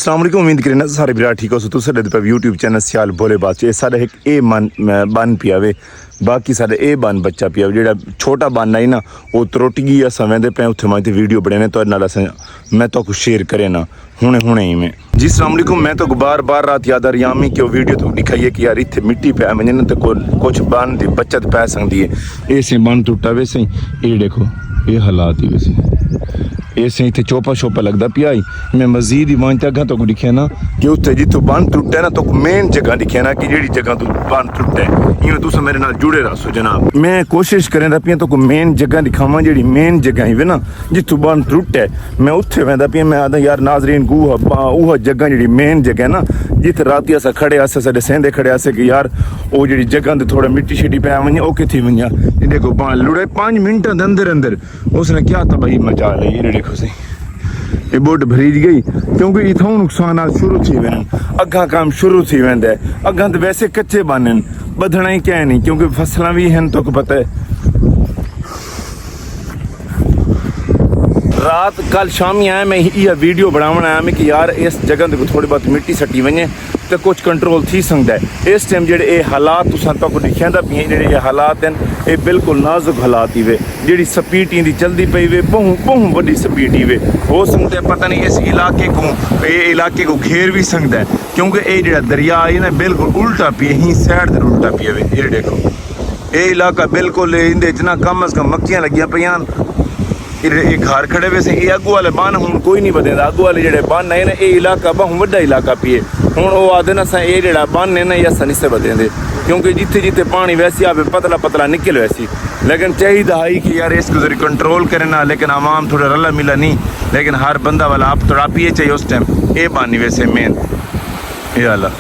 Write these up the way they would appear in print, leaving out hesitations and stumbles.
अस्सलाम वालेकुम। उम्मीद करें सारे बिरा ठीक हो। तुस पे यूट्यूब चैनल सियाल बोले बात साढ़े एक ए बन पिया वे, बाकी साढ़े ए बन बच्चा पिया जो छोटा बन आई ना वो त्रुट गई। अस वेंदे पे उत्थे मैं वीडियो बने तो मैं तो कुछ शेयर करे ना हुणे ही में जी। अस्सलाम वालेकुम। मैं तो बार बार रात याद आ रही कि वो वीडियो तो दिखाइए कि यार इतने मिट्टी पै वजन तो कुछ बन की बचत पै सकती है। ये बन टुटा वे सही, ये देखो ये हालात ही वैसे ऐसे इतने चोपा शोपा लगता पिया ही। मैं मजीद ही वहाँ अगर तो दिखे ना कि उत्थे जितों बन टुटे ना तो मेन जगह दिखे ना कि जी जगह तो बन टुटे इवें तुस मेरे नाल जुड़े रहो जनाब। मैं कोशिश करें पिया तो मेन जगह दिखावा जी मेन जगह ही वे ना जितों बन टुटे मैं उत्थे वह पिया। मैं आता यार नाजरीन ऊह जगह जी मेन जगह ना जिथे राती अस खड़े आसे साढ़े सेंधे खड़े आसे कि यार वो जी जगह थोड़ा मिट्टी शिट्टी पै वजे वो कितनी वजा देखो लुड़े 5 मिनटा के अंदर अंदर उसने क्या तबाही मचा ली। ये देखो सही ये बोट भरीज गई क्योंकि इथों नुकसान शुरू थी वे अगा काम शुरू थी वेंदा अगा तो वैसे कच्चे बन बधना ही क्या नहीं क्योंकि फसलें भी हैं तो पता है। रात कल शामी आया मैं यह वीडियो बनावन आया मैं कि यार इस जगह को थोड़ी बहुत मिट्टी सट्टी वजे तो कुछ कंट्रोल थी सकता है। इस टाइम जे हालात तुसा तक दिखा पिया जे हालात हैं ये बिल्कुल नाजुक हालात ही वे जी स्पीड इंदी चलती पई वे बहु बड़ी स्पीड ही वे हो सकता है पता नहीं इस इलाके को घेर भी सकता है क्योंकि ये जो दरिया है ना बिल्कुल उल्टा पिए ही सैड से उल्टा पिए वे। ये देखो ये इलाका बिल्कुल इंदे ना कम अज कम मक्खियां लगियां पईयां ये घर खड़े वैसे ये अगू वाले बन हूँ कोई नहीं बदेंदा अगू वाले जो बन है ना ये इलाका बहु वड्डा इलाका पिए हूँ वो आदे ना ये जो बन है ना ये अस नहीं से बदेंदे क्योंकि जिथे जिथे पानी वैसी आवे पतला पतला निकल वैसी। लेकिन चाहिए है कि यार इसको जरूर कंट्रोल करे ना लेकिन आवाम थोड़ा रला मिला नहीं लेकिन हर बंदा वाला आप थोड़ा पिए चाहिए उस टाइम ये बानी वैसे मेन ये वाला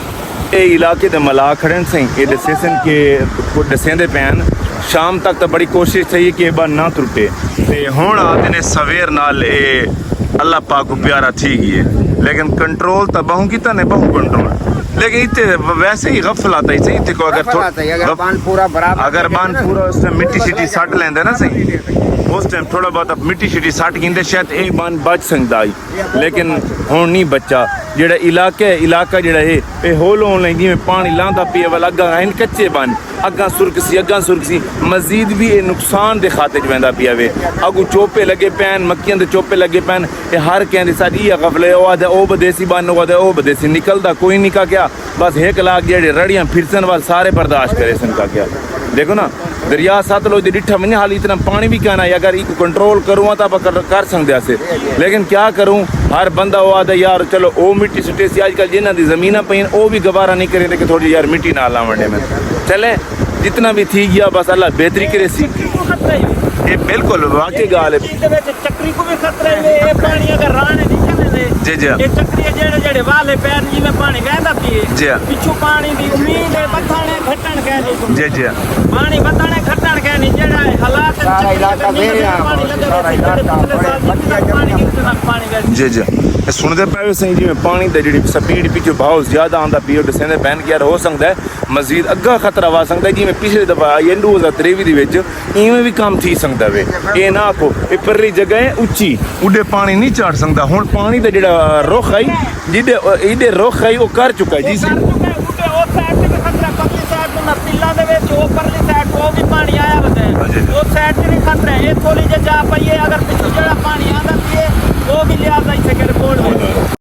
ये इलाके के मला खड़े सही ये डिसीजन के दसेंदे पैन शाम तक तो बड़ी कोशिश चाहिए कि बन ना टुटे तो हूँ आते ने सवेर नाल अल्लाह पाक को प्यारा थी गई है लेकिन कंट्रोल तो बहु किता ने बहु कंट्रोल लेकिन इतने वैसे ही गफल आता ही इतने को अगर बान पूरा उस टाइम मिट्टी शिट्टी सट लेंदे ना सही उस टाइम थोड़ा बहुत मिट्टी शिट्टी सट गिंदे शायद ये बान बच सकता है लेकिन हूँ नहीं बच्चा जो इलाका जो है होल होने जिमें पानी लांदा पिए वाला अगा इन कच्चे बन अगा सुरकसी मजीद भी ये नुकसान के खाते वेंदा पिया वे अगू चोपे लगे पैन मक्खियां के चोपे लगे पैन ये हर कहते सारी ये गफले वो बदेसी बन वो बदेसी निकलता कोई नहीं का क्या बस 1 लाख जेडे रड़ियाँ फिरसन वाल सारे बर्दाश्त करे सन का क्या। देखो ना दरिया सतलुज डिठा मैंने हाल इतना पानी भी कहना है अगर इसको कंट्रोल करूँ तो आप कर सकते से लेकिन क्या करूँ हर बंदा वो आता यार चलो वो मिट्टी सुटे सी अजकल जिन्हों की जमीन पे वो भी गवारा नहीं करें कि थोड़ी यार मिट्टी ना लावने में चले जितना भी थी गया बस अल्लाह बेहतरी करे सी। ये बिल्कुल वाकई गाल है चक्री को भी खतरा है पानी अगर राने जी जी ये चक्री जेड़े वाले पैर जी में पानी बहदा पिए जी पिछू पानी दी उम्मीद है बथाने घटन कहनी जी जी पानी बथाने घटन कहनी जेड़ा हालात सारा इलाका जी जी सुनते पे सही जी पानी की जी स्पीड पिछू बहुत ज्यादा आंदा पियो दसेंदे पैन कि यार हो सकता है मजीद अग्गा खतरा वा सकता है जिमें पिछले दफा एंड 2023 इवें भी काम थी सकता वे ये ना आखो ये परली जगह है उच्ची उडे पानी नहीं चढ़ सकता हूँ पानी का जो रुख आई जिदे रुख आई वो कर चुका है जी पानी आया उस साइड से भी खतरा है थोड़ी जा पाइए अगर पिछली जगह पानी आता है वो भी लिया सके रिपोर्ट